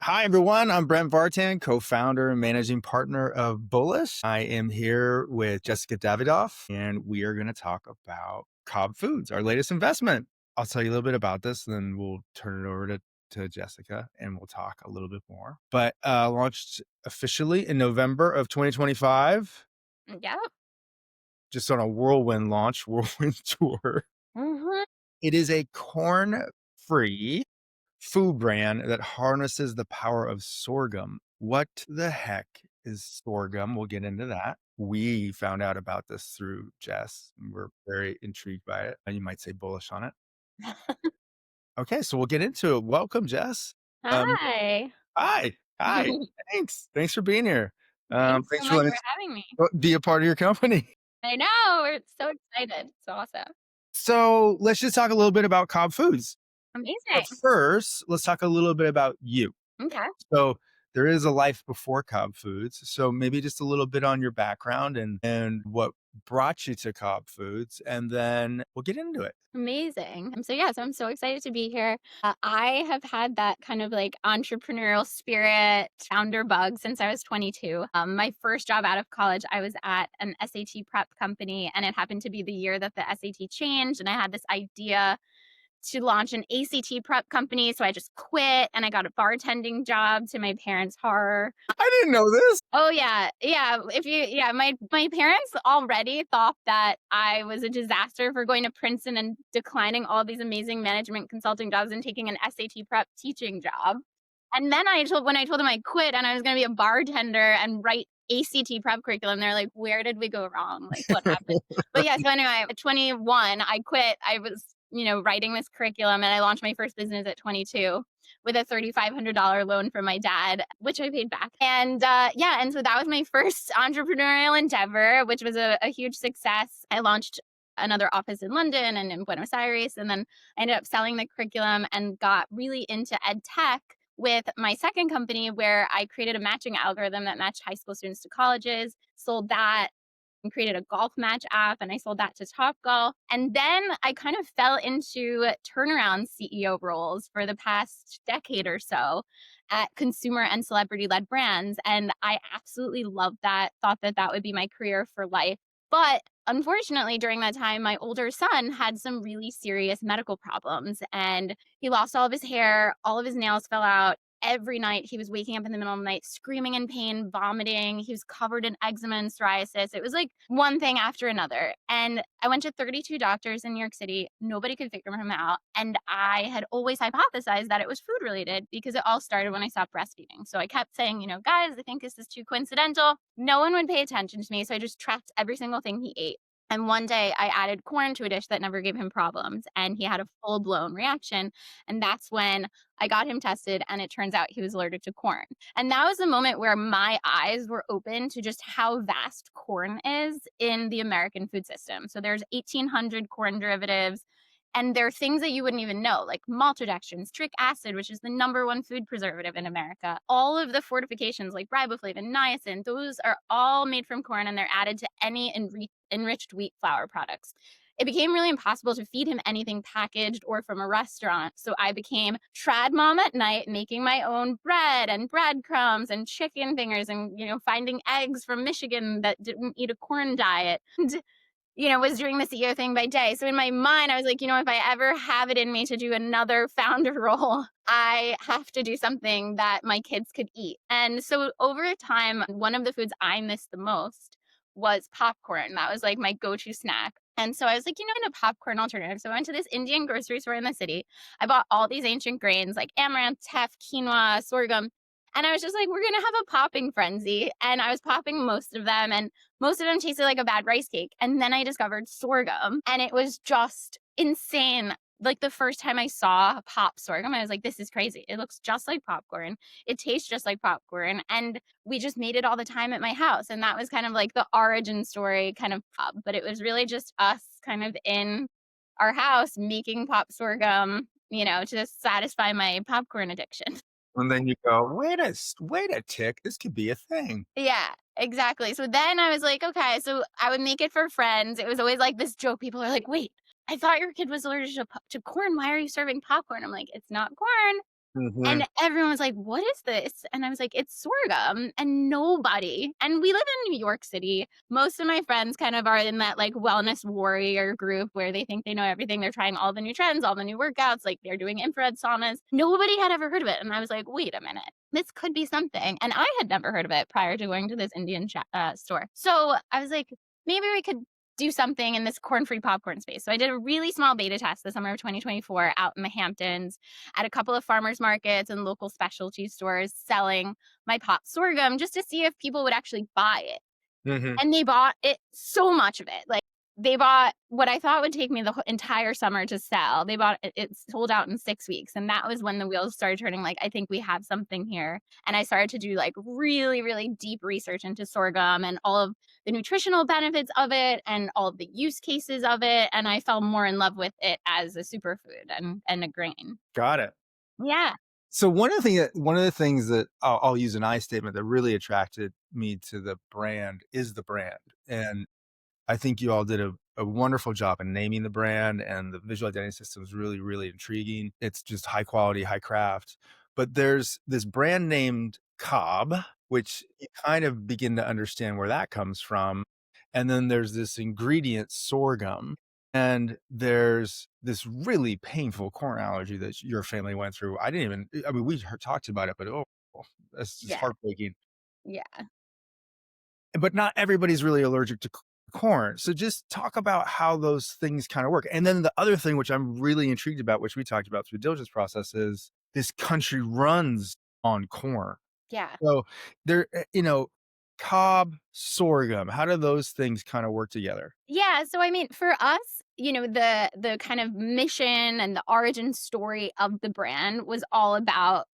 Hi, everyone. I'm Brent Vartan, co founder and managing partner of Bullish. I am here with Jessica Davidoff, and we are going to talk about Cob Foods, our latest investment. I'll tell you a little bit about this, then we'll turn it over to Jessica and we'll talk a little bit more. But launched officially in November of 2025, Yeah. just on a whirlwind launch, whirlwind tour. Mhm. It is a corn free food brand that harnesses the power of sorghum. What the heck is sorghum? We'll get into that. We found out about this through Jess, and we're very intrigued by it. You might say bullish on it. Okay, so we'll get into it. Welcome, Jess. Um, Hi. hi, hi. Thanks for being here. Thanks so Thanks for much letting for us having me. be a part of your company. I know, we're so excited. It's awesome. So let's just talk a little bit about Cobb Foods. But Amazing. first, let's talk a little bit about you. Okay. So there is a life before Cobb Foods. So maybe just a little bit on your background and what brought you to Cobb Foods, and then we'll get into it. Amazing. So I'm so excited to be here. I have had that kind of like entrepreneurial spirit, founder bug since I was 22. My first job out of college, I was at an SAT prep company, and it happened to be the year that the SAT changed. And I had this idea to launch an ACT prep company. So I just quit and I got a bartending job to my parents' horror. I didn't know this. Oh yeah. Yeah. My parents already thought that I was a disaster for going to Princeton and declining all these amazing management consulting jobs and taking an SAT prep teaching job. And then when I told them I quit and I was gonna be a bartender and write ACT prep curriculum, they're like, "Where did we go wrong? Like, what happened?" But yeah, so anyway, at 21, I quit. I was, writing this curriculum, and I launched my first business at 22 with a $3,500 loan from my dad, which I paid back. And yeah, and so that was my first entrepreneurial endeavor, which was a huge success. I launched another office in London and in Buenos Aires, and then I ended up selling the curriculum and got really into ed tech with my second company where I created a matching algorithm that matched high school students to colleges, sold that and created a golf match app, and I sold that to Topgolf. And then I kind of fell into turnaround CEO roles for the past decade or so at consumer and celebrity led brands. And I absolutely loved that, thought that that would be my career for life. But unfortunately, during that time, my older son had some really serious medical problems and he lost all of his hair, all of his nails fell out. Every night he was waking up in the middle of the night screaming in pain, vomiting. He was covered in eczema and psoriasis. It was like one thing after another. And I went to 32 doctors in New York City. Nobody could figure him out. And I had always hypothesized that it was food related because it all started when I stopped breastfeeding. So I kept saying, guys, I think this is too coincidental. No one would pay attention to me. So I just tracked every single thing he ate. And one day I added corn to a dish that never gave him problems. And he had a full blown reaction. And that's when I got him tested, and it turns out he was allergic to corn. And that was the moment where my eyes were open to just how vast corn is in the American food system. So there's 1,800 corn derivatives. And there are things that you wouldn't even know, like maltodextrin, citric acid, which is the number one food preservative in America. All of the fortifications like riboflavin, niacin, those are all made from corn and they're added to any enriched wheat flour products. It became really impossible to feed him anything packaged or from a restaurant. So I became trad mom at night, making my own bread and breadcrumbs and chicken fingers and, finding eggs from Michigan that didn't eat a corn diet. And was doing the CEO thing by day. So in my mind, I was like, if I ever have it in me to do another founder role, I have to do something that my kids could eat. And so over time, one of the foods I missed the most was popcorn. That was like my go-to snack. And so I was like, I need a popcorn alternative. So I went to this Indian grocery store in the city. I bought all these ancient grains like amaranth, teff, quinoa, sorghum. And I was just like, we're going to have a popping frenzy. And I was popping most of them. And most of them tasted like a bad rice cake. And then I discovered sorghum, and it was just insane. Like the first time I saw pop sorghum, I was like, this is crazy. It looks just like popcorn. It tastes just like popcorn. And we just made it all the time at my house. And that was kind of like the origin story kind of pop. But it was really just us kind of in our house making pop sorghum, to satisfy my popcorn addiction. And then you go, wait a tick. This could be a thing. Yeah, exactly. So then I was like, okay, so I would make it for friends. It was always like this joke. People are like, wait, I thought your kid was allergic to corn. Why are you serving popcorn? I'm like, it's not corn. Mhm. And everyone was like, "What is this?" And I was like, "It's sorghum." And nobody, and we live in New York City. Most of my friends kind of are in that like wellness warrior group where they think they know everything. They're trying all the new trends, all the new workouts, like they're doing infrared saunas. Nobody had ever heard of it. And I was like, "Wait a minute. This could be something." And I had never heard of it prior to going to this Indian store. So I was like, maybe we could do something in this corn-free popcorn space. So I did a really small beta test the summer of 2024 out in the Hamptons at a couple of farmers markets and local specialty stores selling my pop sorghum just to see if people would actually buy it. Mhm. And they bought it, so much of it. Like, they bought what I thought would take me the entire summer to sell. They bought it, it sold out in 6 weeks. And that was when the wheels started turning. Like, I think we have something here. And I started to do like really, really deep research into sorghum and all of the nutritional benefits of it and all of the use cases of it. And I fell more in love with it as a superfood and a grain. Got it. Yeah. So one of the things that I'll use an I statement that really attracted me to the brand is the brand, and I think you all did a wonderful job in naming the brand, and the visual identity system is really, really intriguing. It's just high quality, high craft. But there's this brand named Cob, which you kind of begin to understand where that comes from. And then there's this ingredient, sorghum. And there's this really painful corn allergy that your family went through. I didn't even, I mean, we talked about it, but oh, that's just Yeah. heartbreaking. Yeah. But not everybody's really allergic to corn. So just talk about how those things kind of work. And then the other thing, which I'm really intrigued about, which we talked about through diligence process, is this country runs on corn. Yeah. So there, cob, sorghum, how do those things kind of work together? Yeah, so I mean, for us, the kind of mission and the origin story of the brand was all about,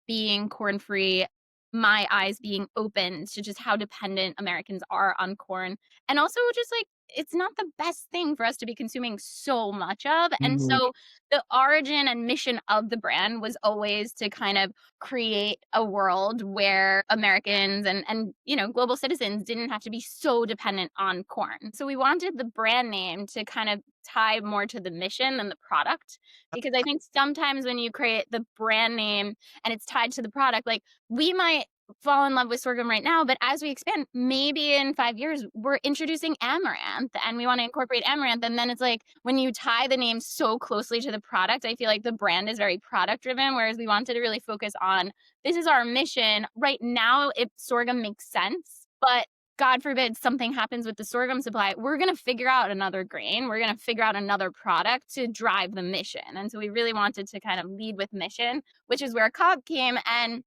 being corn free, my eyes being opened to just how dependent Americans are on corn. And also just like it's not the best thing for us to be consuming so much of. And Mhm. so the origin and mission of the brand was always to kind of create a world where Americans and global citizens didn't have to be so dependent on corn. So we wanted the brand name to kind of tie more to the mission than the product because I think sometimes when you create the brand name and it's tied to the product, like we might fall in love with sorghum right now, but as we expand, maybe in 5 years, we're introducing amaranth and we want to incorporate amaranth. And then it's like when you tie the name so closely to the product, I feel like the brand is very product driven, whereas we wanted to really focus on this is our mission. Right now, if sorghum makes sense, but God forbid something happens with the sorghum supply, we're going to figure out another grain. We're going to figure out another product to drive the mission. And so we really wanted to kind of lead with mission, which is where Cobb came. And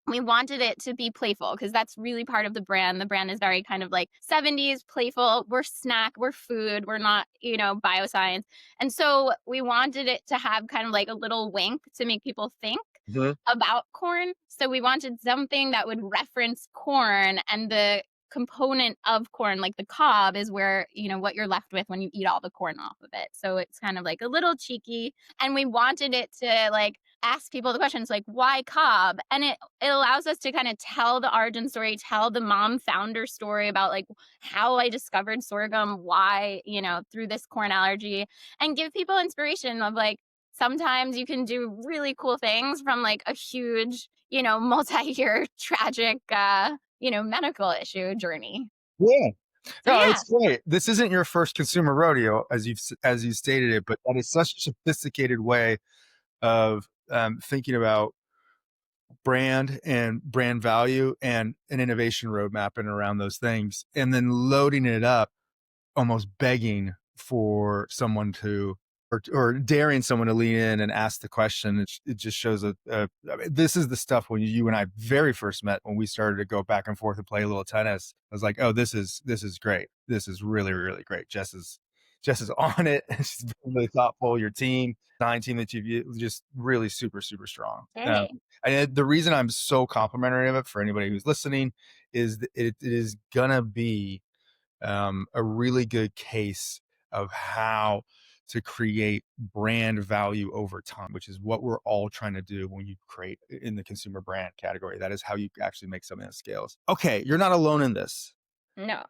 we wanted it to be playful because that's really part of the brand. The brand is very kind of like 70s playful. We're snack, we're food, we're not, bioscience. And so we wanted it to have kind of like a little wink to make people think Mhm. about corn. So we wanted something that would reference corn and the component of corn, like the cob, is where, what you're left with when you eat all the corn off of it. So it's kind of like a little cheeky. And we wanted it to like ask people the questions like, why cob? And it allows us to kind of tell the origin story, tell the mom founder story about like how I discovered sorghum, why, through this corn allergy, and give people inspiration of like, sometimes you can do really cool things from like a huge, multi-year tragic, medical issue journey. Yeah. So No, yeah, it's great. This isn't your first consumer rodeo, as you stated it, but that is such a sophisticated way of thinking about brand and brand value and an innovation roadmap and around those things, and then loading it up, almost begging for someone to or daring someone to lean in and ask the question. It just shows I mean, this is the stuff when you and I very first met, when we started to go back and forth and play a little tennis. I was like, oh, this is great. This is really, really great. Jess is on it. She's been really thoughtful. Your team, nine team that you've just really super, super strong. hey, And the reason I'm so complimentary of it for anybody who's listening is that it is gonna be a really good case of how to create brand value over time, which is what we're all trying to do when you create in the consumer brand category. That is how you actually make something that scales. Okay, you're not alone in this. no,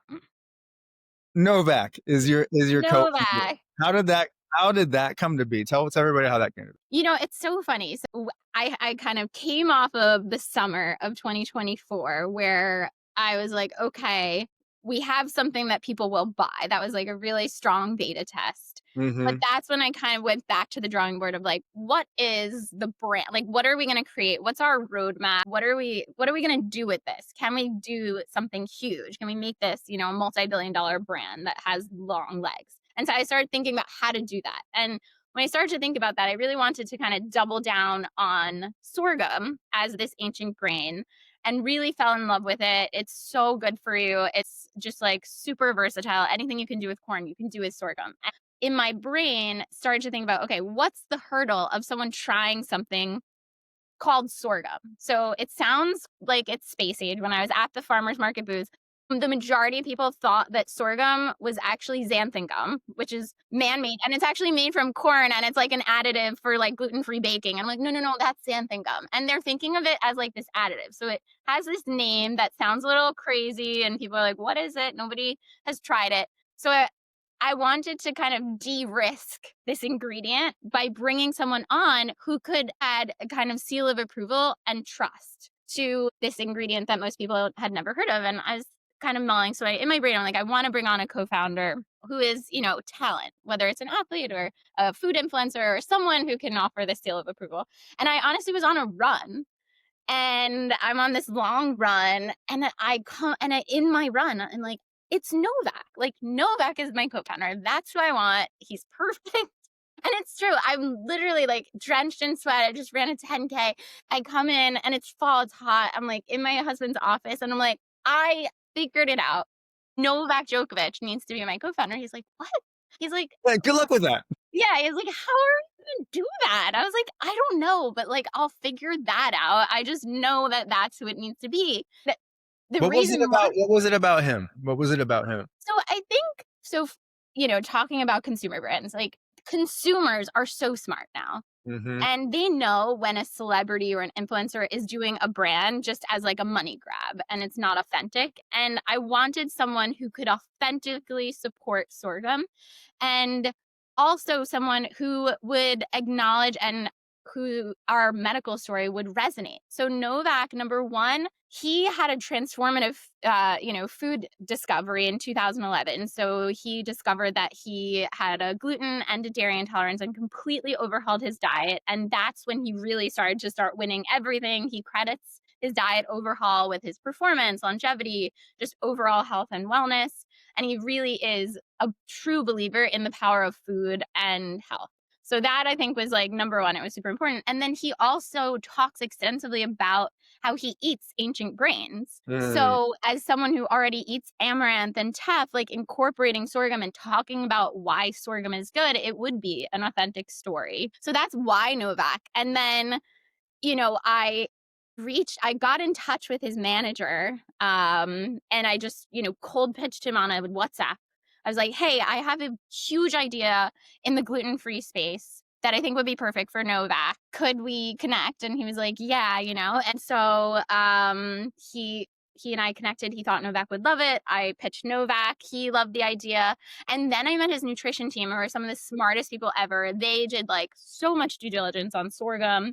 Novak is your co-founder. Novak. How did that How did that come to be? Tell everybody how that came to be. It's so funny. So I kind of came off of the summer of 2024 where I was like, okay, we have something that people will buy. That was like a really strong beta test. But Mhm. that's when I kind of went back to the drawing board of like, what is the brand? Like, what are we going to create? What's our roadmap? What are we going to do with this? Can we do something huge? Can we make this, a multi-billion-dollar brand that has long legs? And so I started thinking about how to do that. And when I started to think about that, I really wanted to kind of double down on sorghum as this ancient grain and really fell in love with it. It's so good for you. It's just like super versatile. Anything you can do with corn, you can do with sorghum. In my brain, started to think about, okay, what's the hurdle of someone trying something called sorghum? So it sounds like it's space age. When I was at the farmer's market booth, the majority of people thought that sorghum was actually xanthan gum, which is man-made, and it's actually made from corn, and it's like an additive for like gluten-free baking. I'm like, no, no, no, that's xanthan gum, and they're thinking of it as like this additive. So it has this name that sounds a little crazy, and people are like, what is it? Nobody has tried it. So I wanted to kind of de-risk this ingredient by bringing someone on who could add a kind of seal of approval and trust to this ingredient that most people had never heard of. And I was kind of mulling. So in my brain, I'm like, I want to bring on a co-founder who is, talent, whether it's an athlete or a food influencer or someone who can offer this seal of approval. And I honestly was on a run, and I'm on this long run, and then in my run, I'm like, it's Novak. Like, Novak is my co-founder. That's who I want. He's perfect. And it's true. I'm literally like drenched in sweat. I just ran a 10K. I come in and it's fall, it's hot. I'm like in my husband's office and I'm like, I figured it out. Novak Djokovic needs to be my co-founder. He's like, what? He's like, Yeah, good luck with that. yeah, he's like, "How are you gonna do that?" I was like, "I don't know, but, like, I'll figure that out. I just know that that's who it needs to be." The reason why What was it about him? What was it about him? so I think so f talking about consumer brands, like, consumers are so smart now, Mhm. and they know when a celebrity or an influencer is doing a brand just as, like, a money grab, and it's not authentic, and I wanted someone who could authentically support sorghum and also someone who would acknowledge and who our medical story would resonate. So Novak, number one, he had a transformative, food discovery in 2011. So he discovered that he had a gluten and a dairy intolerance and completely overhauled his diet. And that's when he really started to start winning everything. He credits his diet overhaul with his performance, longevity, just overall health and wellness. And he really is a true believer in the power of food and health. So that I think was like number one. It was super important. And then he also talks extensively about how he eats ancient grains. Mm. So as someone who already eats amaranth and teff, like incorporating sorghum and talking about why sorghum is good, it would be an authentic story. So that's why Novak. And then I got in touch with his manager, and I just, cold pitched him on a WhatsApp. I was like, hey, I have a huge idea in the gluten-free space that I think would be perfect for Novak. Could we connect? And he was like, yeah, And so he and I connected. He thought Novak would love it. I pitched Novak. He loved the idea. And then I met his nutrition team, who are some of the smartest people ever. They did like so much due diligence on sorghum,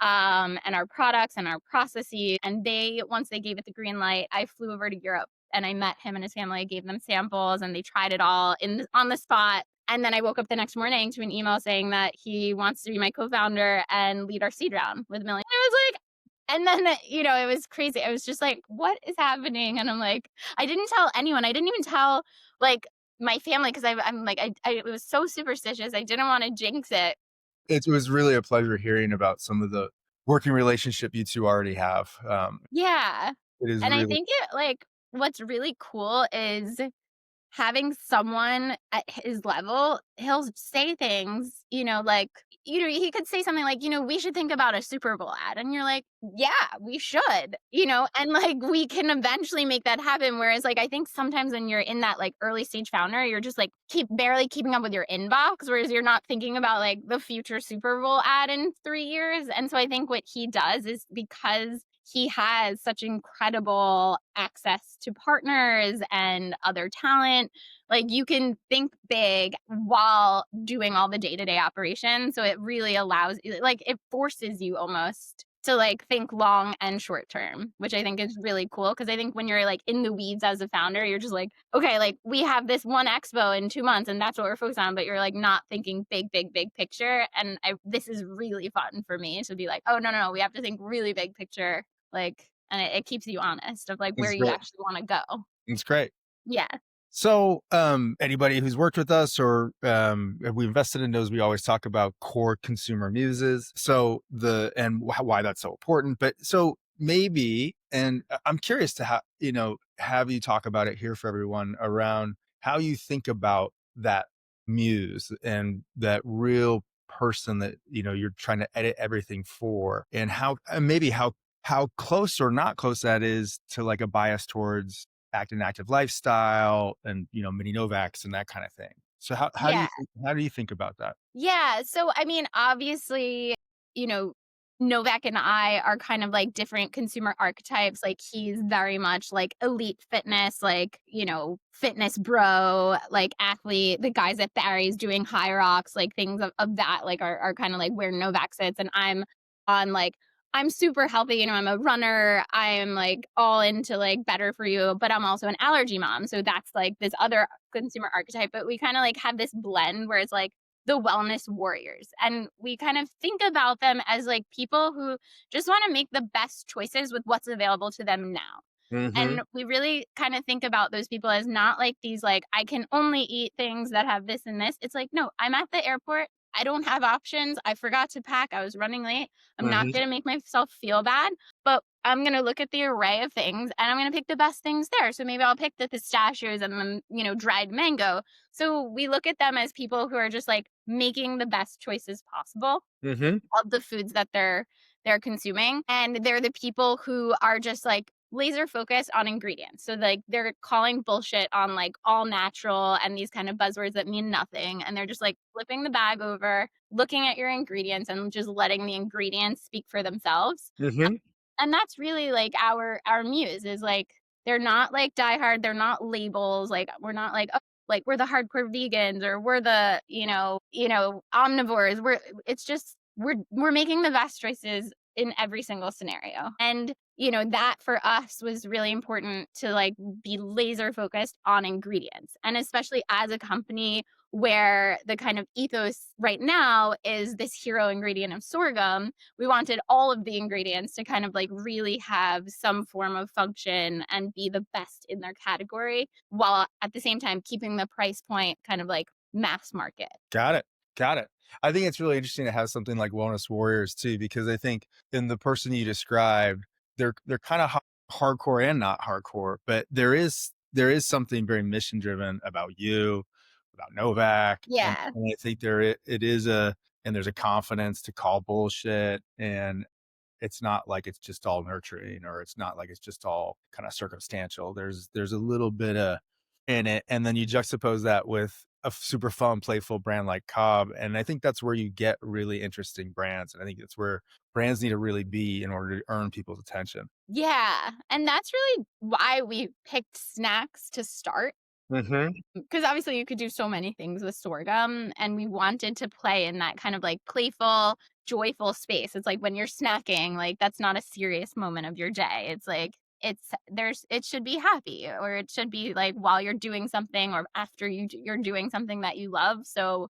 and our products and our processes. And once they gave it the green light, I flew over to Europe and I met him and his family. I gave them samples and they tried it all on the spot. And then I woke up the next morning to an email saying that he wants to be my co-founder and lead our seed round with a million. I was like, and then, it was crazy. I was just like, what is happening? And I'm like, I didn't tell anyone. I didn't even tell like my family because I'm like, I was so superstitious. I didn't want to jinx it. It was really a pleasure hearing about some of the working relationship you 2 already have. Yeah. It is And I really think what's really cool is having someone at his level, he'll say things, like, he could say something like, we should think about a Super Bowl ad. And you're like, yeah, we should, and like we can eventually make that happen. Whereas like I think sometimes when you're in that like early stage founder, you're just like barely keeping up with your inbox, whereas you're not thinking about like the future Super Bowl ad in 3 years. And so I think what he does is because he has such incredible access to partners and other talent. Like, you can think big while doing all the day-to-day operations, so it really allows you like, it forces you almost to, like, think long and short term, which I think is really cool. Because I think when you're, like, in the weeds as a founder, you're just like, "Okay, like, we have this one expo in 2 months, and that's what we're focused on," but you're, like, not thinking big, big, big picture, and I this is really fun for me to be like, "Oh, no, no, no, we have to think really big picture," like, and it keeps you honest of, like, where It's you great. actually wanna go. It's great. Yeah. So, anybody who's worked with us or we invested in knows we always talk about core consumer muses. So why that's so important. But so maybe, and I'm curious to have you talk about it here for everyone around how you think about that muse and that real person that you're trying to edit everything for, and how and maybe how close or not close that is to like a bias towards an active lifestyle and mini Novaks and that kind of thing. So Yeah. how do you think about that? Yeah, so, I mean, obviously, you know, Novak and I are kind of like different consumer archetypes. Like, he's very much like elite fitness, like, fitness bro, like athlete. The guys at Barry's doing high rocks, like things of that, like are kind of like where Novak sits. And I'm on like, I'm super healthy, I'm a runner. I am like all into like better for you, but I'm also an allergy mom. So that's like this other consumer archetype. But we kind of like have this blend where it's like, the wellness warriors. And we kind of think about them as like people who just want to make the best choices with what's available to them now. Mhm. And we really kind of think about those people as not like these, like, I can only eat things that have this and this. It's like, no, I'm at the airport. I don't have options. I forgot to pack. I was running late. I'm not Mhm. going to make myself feel bad, but I'm going to look at the array of things and I'm going to pick the best things there. So maybe I'll pick the pistachios and the, dried mango. So we look at them as people who are just like making the best choices possible Mhm. of the foods that they're consuming, and they're the people who are just like laser focused on ingredients. So like they're calling bullshit on like all natural and these kind of buzzwords that mean nothing, and they're just like flipping the bag over, looking at your ingredients and just letting the ingredients speak for themselves. Mhm. And that's really like our muse is like they're not like diehard, they're not labels, like we're not like, oh, like we're the hardcore vegans or we're the, omnivores. It's just we're making the best choices in every single scenario. And that for us was really important to like be laser focused on ingredients. And especially as a company where the kind of ethos right now is this hero ingredient of sorghum, we wanted all of the ingredients to kind of like really have some form of function and be the best in their category while at the same time keeping the price point kind of like mass market. Got it. Got it. I think it's really interesting to have something like Wellness Warriors too, because I think in the person you described, they're kind of hardcore and not hardcore, but there is something very mission driven about you, about Novak, and, Yeah. and I think it is and there's a confidence to call bullshit, and it's not like it's just all nurturing, or it's not like it's just all kind of circumstantial. There's a little bit of in it, and then you juxtapose that with a super fun, playful brand like Cobb, and I think that's where you get really interesting brands, and I think that's where brands need to really be in order to earn people's attention. Yeah. And that's really why we picked snacks to start. Mhm. Because obviously you could do so many things with sorghum, and we wanted to play in that kind of like playful, joyful space. It's like when you're snacking, like that's not a serious moment of your day. It's like it should be happy, or it should be like while you're doing something or after you're doing something that you love. So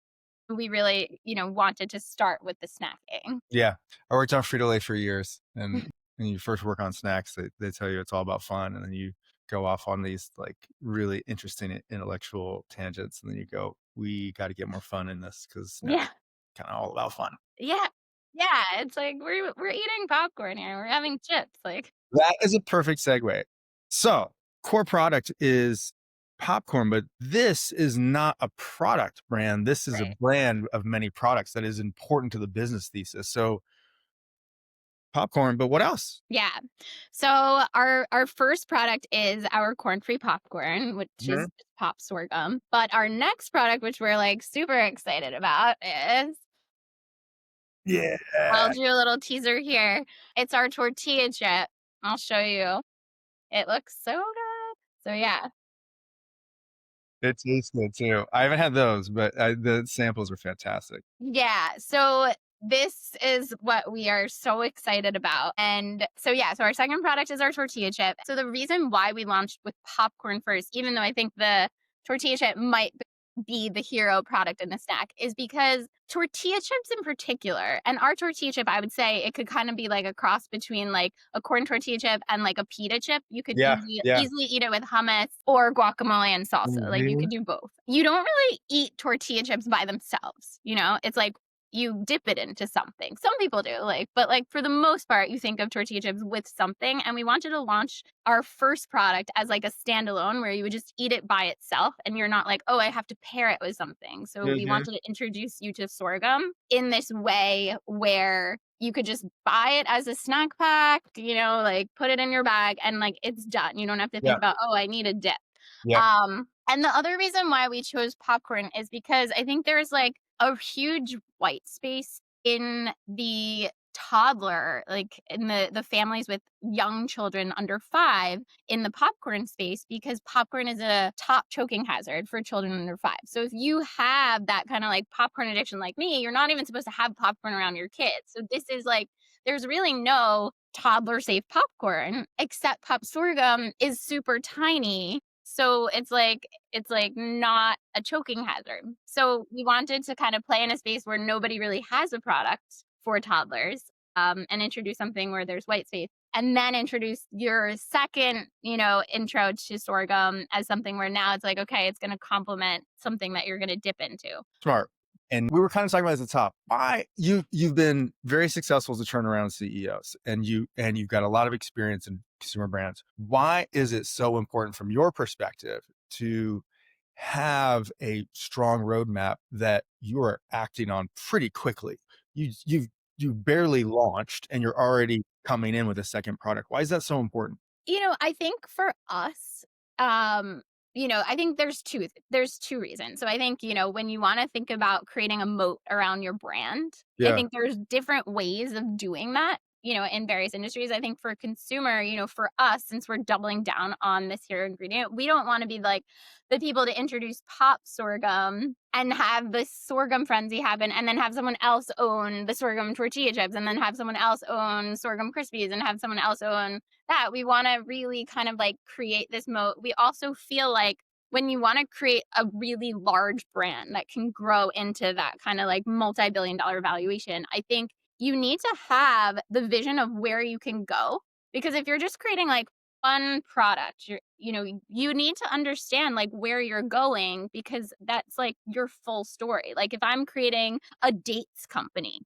we really, wanted to start with the snacking. Yeah. I worked on Frito-Lay for years, and when you first work on snacks, they tell you it's all about fun, and then you go off on these, like, really interesting intellectual tangents, and then you go, "We gotta get more fun in this because snacks Yeah. kinda all about fun." Yeah. Yeah. It's like we're eating popcorn here. We're having chips. Like, That is a perfect segue. So, core product is popcorn, but this is not a product brand. This is a right. brand of many products that is important to the business thesis. So, popcorn, but what else? Yeah. So our first product is our corn-free popcorn, which is Mhm. pop sorghum. But our next product, which we're like super excited about, is Yeah. I'll do a little teaser here. It's our tortilla chip. I'll show you. It looks so good. So yeah. It tastes good too. I haven't had those, but the samples are fantastic. Yeah. So this is what we are so excited about. And so, yeah, so our second product is our tortilla chip. So the reason why we launched with popcorn first, even though I think the tortilla chip might be the hero product in the snack, is because tortilla chips in particular, and our tortilla chip, I would say it could kind of be like a cross between like a corn tortilla chip and like a pita chip. You could Yeah, yeah. easily eat it with hummus or guacamole and salsa. Like you Mhm. could do both. You don't really eat tortilla chips by themselves, you know? It's like you dip it into something. Some people do, like, but like for the most part, you think of tortilla chips with something. And we wanted to launch our first product as like a standalone where you would just eat it by itself and you're not like, oh, I have to pair it with something. So we Mhm. wanted to introduce you to sorghum in this way where you could just buy it as a snack pack, you know, like put it in your bag and like it's done. You don't have to think Yeah, about, oh, I need a dip. yep, And the other reason why we chose popcorn is because I think there's like a huge white space in the toddler, like in the families with young children under 5 in the popcorn space because popcorn is a top choking hazard for children under 5. So if you have that kind of like popcorn addiction like me, you're not even supposed to have popcorn around your kids. So this is like there's really no toddler safe popcorn except pop sorghum is super tiny. So it's like not a choking hazard. So we wanted to kind of play in a space where nobody really has a product for toddlers, and introduce something where there's white space, and then introduce your second, intro to sorghum as something where now it's like, okay, it's going to complement something that you're going to dip into. smart. And we were kind of talking about at the top. Why you've been very successful as a turnaround CEOs, and you've got a lot of experience in consumer brands. Why is it so important from your perspective to have a strong roadmap that you are acting on pretty quickly? You barely launched and you're already coming in with a second product. Why is that so important? I think for us, um, I think there's two reasons. So I think, when you wanna think about creating a moat around your brand, I Yeah. think there's different ways of doing that, in various industries. I think for consumer, for us, since we're doubling down on this hero ingredient, we don't wanna be like the people to introduce pop sorghum and have this sorghum frenzy happen and then have someone else own the sorghum tortilla chips and then have someone else own sorghum crispies and have someone else own that. We want to really kind of like create this moat. We also feel like when you want to create a really large brand that can grow into that kind of like multi-billion dollar valuation, I think you need to have the vision of where you can go. Because if you're just creating like one product, you need to understand like where you're going because that's like your full story. Like if I'm creating a dates company,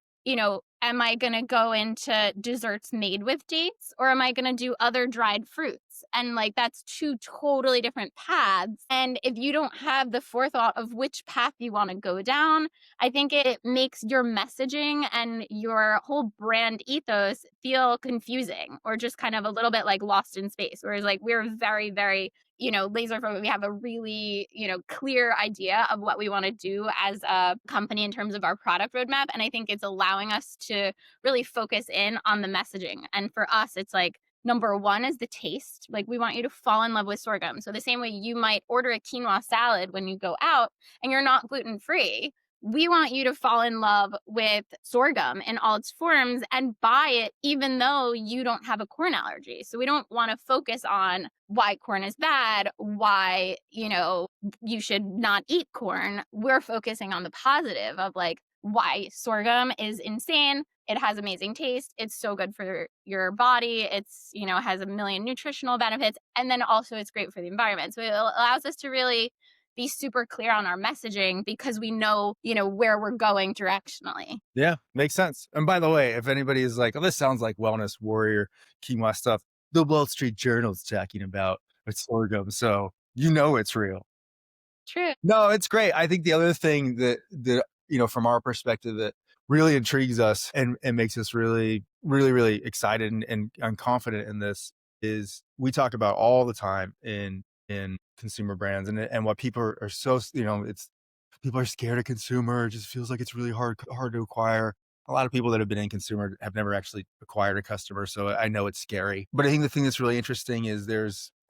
am I going to go into desserts made with dates or am I going to do other dried fruits? And like that's two totally different paths. And if you don't have the forethought of which path you want to go down, I think it makes your messaging and your whole brand ethos feel confusing or just kind of a little bit like lost in space. Whereas like we're very, very laser focused. We have a really, clear idea of what we want to do as a company in terms of our product roadmap. And I think it's allowing us to really focus in on the messaging. And for us, it's like, number one is the taste. Like, we want you to fall in love with sorghum. So, the same way you might order a quinoa salad when you go out and you're not gluten free, we want you to fall in love with sorghum in all its forms and buy it even though you don't have a corn allergy. So we don't want to focus on why corn is bad, why, you should not eat corn. We're focusing on the positive of like why sorghum is insane. It has amazing taste. It's so good for your body. It's, has a million nutritional benefits. And then also it's great for the environment. So it allows us to really be super clear on our messaging because we know, where we're going directionally. Yeah, makes sense. And by the way, if anybody is like, "Oh, this sounds like wellness warrior quinoa stuff," the Wall Street Journal's talking about it's sorghum, so you know it's real. True. No, it's great. I think the other thing that from our perspective that really intrigues us and makes us really, really, really excited and confident in this is we talk about all the time in consumer brands and what people are so it's people are scared of consumer. It just feels like it's really hard to acquire. A lot of people that have been in consumer have never actually acquired a customer, so I know it's scary. But I think the thing that's really interesting is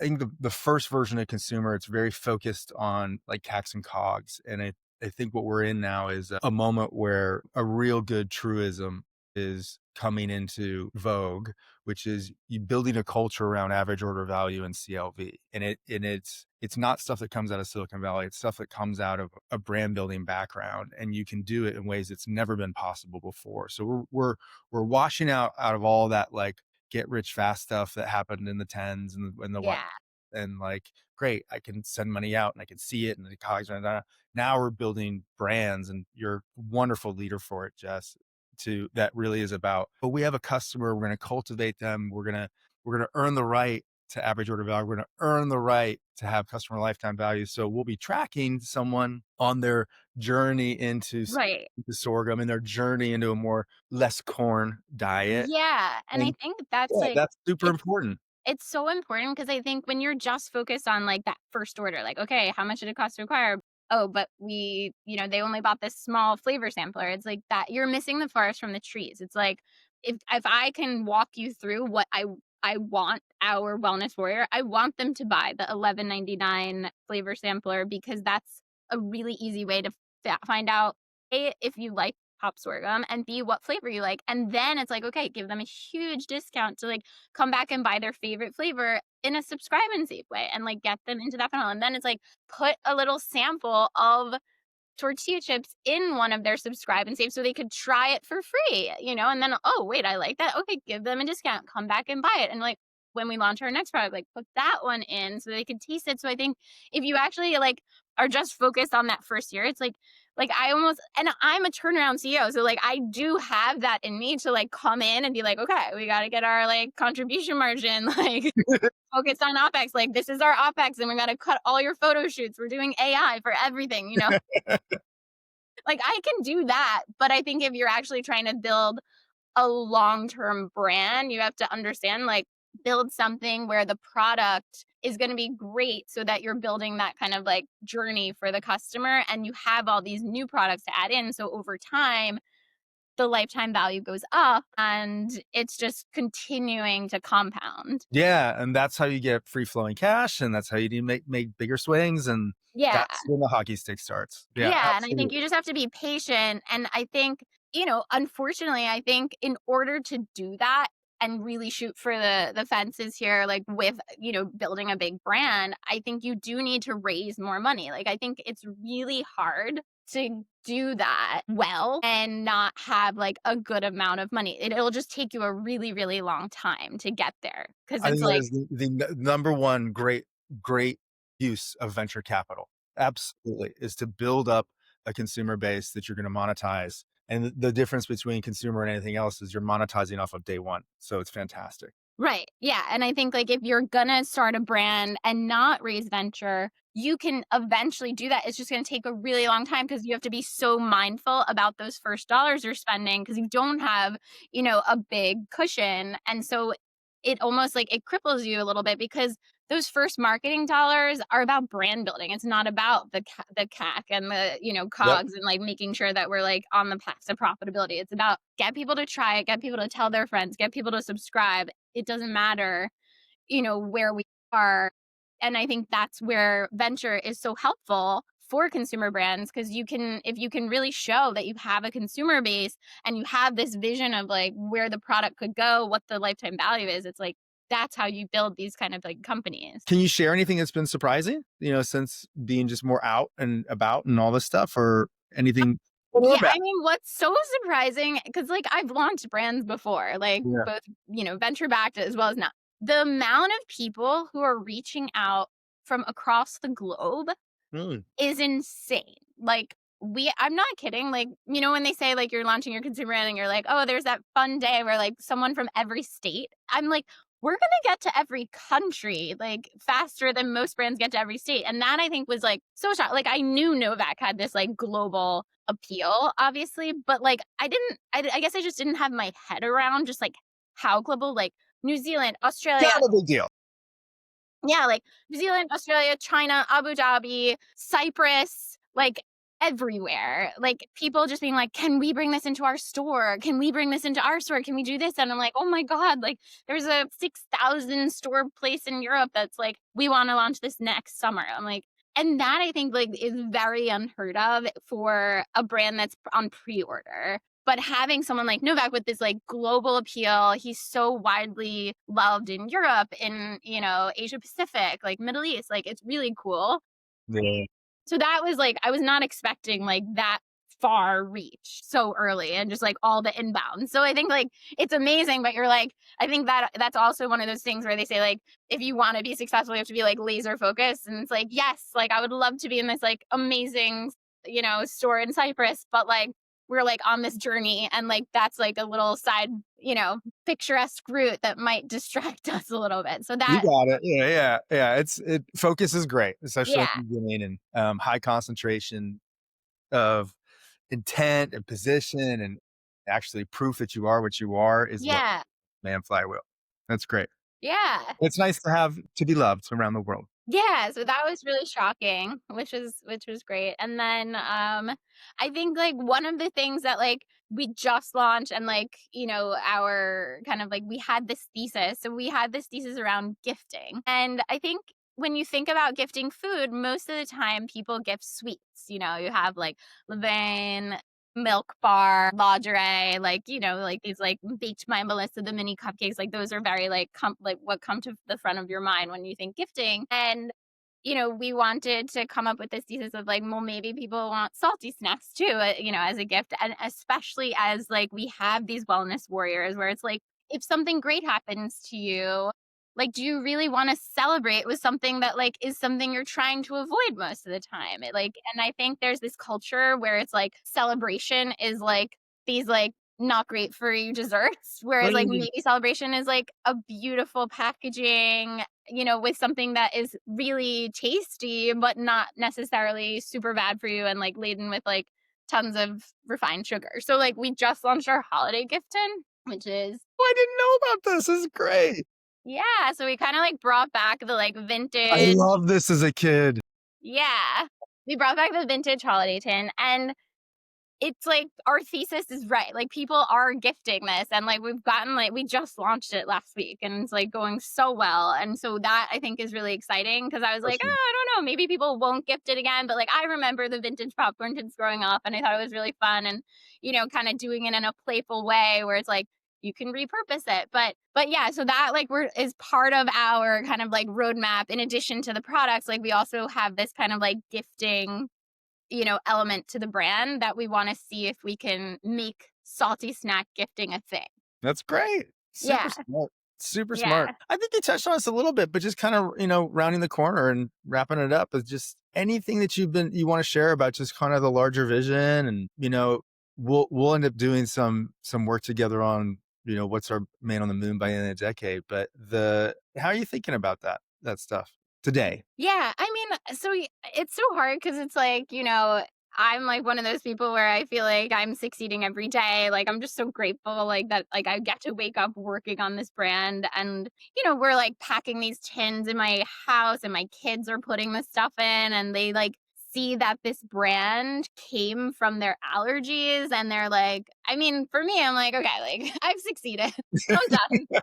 I think the first version of consumer, it's very focused on like CACs and COGS. And I think what we're in now is a moment where a real good truism is coming into vogue, which is you building a culture around average order value and CLV. And it's not stuff that comes out of Silicon Valley. It's stuff that comes out of a brand building background, and you can do it in ways that's never been possible before. So we're washing out of all that like get rich fast stuff that happened in the tens and the Yeah. and like, great, I can send money out and I can see it and the cogs are done. Now we're building brands, and you're a wonderful leader for it, Jess. To that really is about, but we have a customer, we're going to cultivate them, we're going to earn the right to average order value, we're going to earn the right to have customer lifetime value. So we'll be tracking someone on their journey Right. into sorghum and their journey into a more less corn diet. Yeah, and I And think that's, yeah, like, that's super it's important. it's so important because I think when you're just focused on, like, that first order, like, "Okay, how much did it cost to acquire?" "Oh, but they only bought this small flavor sampler." It's like that you're missing the forest from the trees. It's like, if I can walk you through what I want our wellness warrior, I want them to buy the 11.99 flavor sampler because that's a really easy way to find out, A, if you like pop sorghum, and B, what flavor you like, and then it's like, okay, give them a huge discount to, like, come back and buy their favorite flavor in a subscribe and save way and, like, get them into that funnel, and then it's like, put a little sample of tortilla chips in one of their subscribe and save so they could try it for free, and then, "Oh, wait, I like that. Okay, give them a discount. Come back and buy it." And, like, when we launch our next product, like, put that one in so they could taste it. So I think if you actually, like, are just focused on that first year, it's like, I almost and I'm a turnaround CEO, so, like, I do have that in me to, like, come in and be like, "Okay, we gotta get our, like, contribution margin, like, focused on OpEx. Like, this is our OpEx, and we gotta cut all your photo shoots. We're doing AI for everything." Like, I can do that, but I think if you're actually trying to build a long-term brand, you have to understand, like, build something where the product is gonna be great so that you're building that kind of, like, journey for the customer, and you have all these new products to add in, so over time, the lifetime value goes up, and it's just continuing to compound. Yeah, and that's how you get free flowing cash, and that's how you need to make bigger swings, and Yeah. that's when the hockey stick starts. Yeah, Yeah, and I think absolutely. you just have to be patient, and I think, unfortunately, I think in order to do that and really shoot for the fences here, like, with, building a big brand, I think you do need to raise more money. Like, I think it's really hard to do that well and not have, like, a good amount of money. It'll just take you a really, really long time to get there because I it's think that like is the number one great use of venture capital. Absolutely, is to build up a consumer base that you're gonna monetize, and the difference between consumer and anything else is you're monetizing off of day one, so it's fantastic. right. Yeah. And I think, like, if you're gonna start a brand and not raise venture, you can eventually do that. It's just gonna take a really long time because you have to be so mindful about those first dollars you're spending because you don't have, a big cushion. And so it almost like it cripples you a little bit because those first marketing dollars are about brand building. It's not about the CAC and the, Yep. COGS and, like, making sure that we're, like, on the path to profitability. It's about get people to try it, get people to tell their friends, get people to subscribe. It doesn't matter, where we are. And I think that's where venture is so helpful for consumer brands because if you can really show that you have a consumer base and you have this vision of, like, where the product could go, what the lifetime value is, it's like that's how you build these kind of, like, companies. Can you share anything that's been surprising, since being just more out and about and all this stuff, or anything good or Yeah, bad? I mean, what's so surprising, because, like, I've launched brands before, like, Yeah. both, venture backed as well as not. The amount of people who are reaching out from across the globe Really? is insane. Like, I'm not kidding. Like, when they say, like, you're launching your consumer brand and you're like, oh, there's that fun day where, like, someone from every state. I'm like, we're going to get to every country, like, faster than most brands get to every state. And that I think was, like, so shocking. Like, I knew Novak had this, like, global appeal, obviously, but, like, I guess I just didn't have my head around just, like, how global, like, New Zealand, Australia, Not a big deal. yeah, like New Zealand, Australia, China, Abu Dhabi, Cyprus, like everywhere. Like people just being like, "Can we bring this into our store? Can we bring this into our store? Can we do this?" And I'm like, "Oh my god, like there's a 6,000 store place in Europe that's like, we want to launch this next summer." I'm like, and that I think like is very unheard of for a brand that's on pre-order. But having someone like Novak with this like global appeal, he's so widely loved in Europe, in, Asia Pacific, like Middle East, like it's really cool. Yeah. So that was like, I was not expecting like that far reach so early and just like all the inbound. So I think like it's amazing, but you're like, I think that that's also one of those things where they say like, if you want to be successful, you have to be like laser focused. And it's like, yes, like I would love to be in this like amazing, store in Cyprus, but like we're like on this journey and like that's like a little side, picturesque route that might distract us a little bit. So You that, got it. Yeah, yeah, yeah. Focus is great, especially at yeah, the beginning, and high concentration of intent and position and actually proof that you are what you are is what yeah, man flywheel. That's great. yeah. It's nice to be loved around the world. Yeah, so that was really shocking, which was great. And then I think like one of the things that like we just launched and like, our kind of like we had this thesis. So we had this thesis around gifting. And I think when you think about gifting food, most of the time people gift sweets. You have like Levain, Milk Bar, lingerie, like, like these like baked my Melissa, the mini cupcakes, like those are very like like what come to the front of your mind when you think gifting. And we wanted to come up with this thesis of like, well, maybe people want salty snacks too, as a gift. And especially as like we have these wellness warriors where it's like, if something great happens to you, like, do you really want to celebrate with something that like is something you're trying to avoid most of the time? And I think there's this culture where it's like celebration is like these like not great for you desserts, whereas like Mm. maybe celebration is like a beautiful packaging, with something that is really tasty, but not necessarily super bad for you and like laden with like tons of refined sugar. So like we just launched our holiday gift tin, which is, Oh, I didn't know about this. This is great. yeah, so we kind of like brought back the like I vintage, love this as a kid. yeah. We brought back the vintage holiday tin and it's like our thesis is right. Like people are gifting this and like we've gotten like we just launched it last week and it's like going so well. And so that I think is really exciting because I was like, Awesome. oh, I don't know, maybe people won't gift it again. But like I remember the vintage popcorn tins growing up and I thought it was really fun and kind of doing it in a playful way where it's like you can repurpose it. But yeah, so that like we're is part of our kind of like roadmap in addition to the products. Like we also have this kind of like gifting element to the brand that we want to see if we can make salty snack gifting a thing. That's great. Super Yeah. smart. Super smart. Yeah. I think you touched on this a little bit, but just kind of, rounding the corner and wrapping it up with just anything that you want to share about just kind of the larger vision. And, we'll end up doing some work together on, what's our man on the moon by the end of the decade. But how are you thinking about that stuff today? Yeah. I mean, it's so hard because it's like, I'm like one of those people where I feel like I'm succeeding every day. Like I'm just so grateful like that like I get to wake up working on this brand and we're like packing these tins in my house and my kids are putting this stuff in and they like see that this brand came from their allergies and they're like, I mean, for me I'm like, okay, like I've succeeded. I'm done.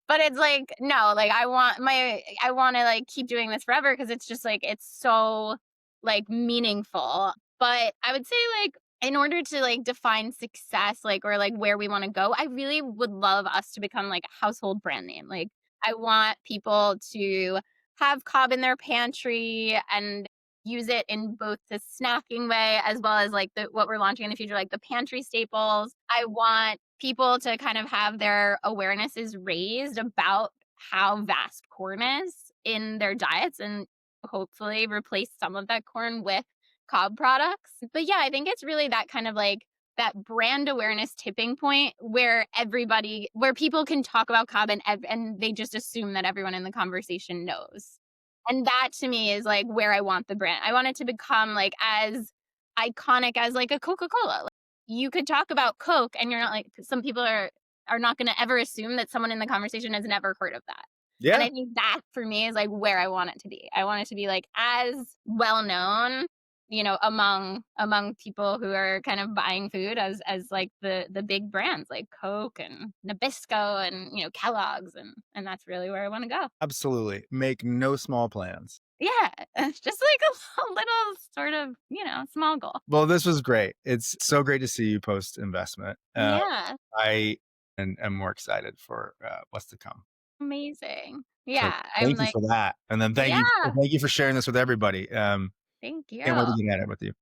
But it's like, no, like I wanna, like, keep doing this forever because it's just, like, it's so, like, meaningful. But I would say, like, in order to, like, define success, like, or, like, where we wanna go, I really would love us to become, like, a household brand name. Like, I want people to have Cobb in their pantry and use it in both the snacking way as well as, like, the what we're launching in the future, like, the pantry staples. I want people to kind of have their awarenesses raised about how vast corn is in their diets and hopefully replace some of that corn with Cobb products. But yeah, I think it's really that kind of like that brand awareness tipping point where people can talk about Cobb and they just assume that everyone in the conversation knows. And that to me is like where I want the brand. I want it to become like as iconic as like a Coca-Cola. You could talk about Coke and you're not like some people are not going to ever assume that someone in the conversation has never heard of that. And Yeah. I think that for me is like where I want it to be. I want it to be like as well known, among people who are kind of buying food as like the big brands like Coke and Nabisco and Kellogg's, and that's really where I want to go. Absolutely. Make no small plans. Yeah, it's just like a little sort of small goal. Well, this was great. It's so great to see you post investment. Yeah, I am more excited for what's to come. amazing. So Yeah, I'm thank you like, for that. And then yeah, thank you for sharing this with everybody. thank Can't wait you. to get at it with you.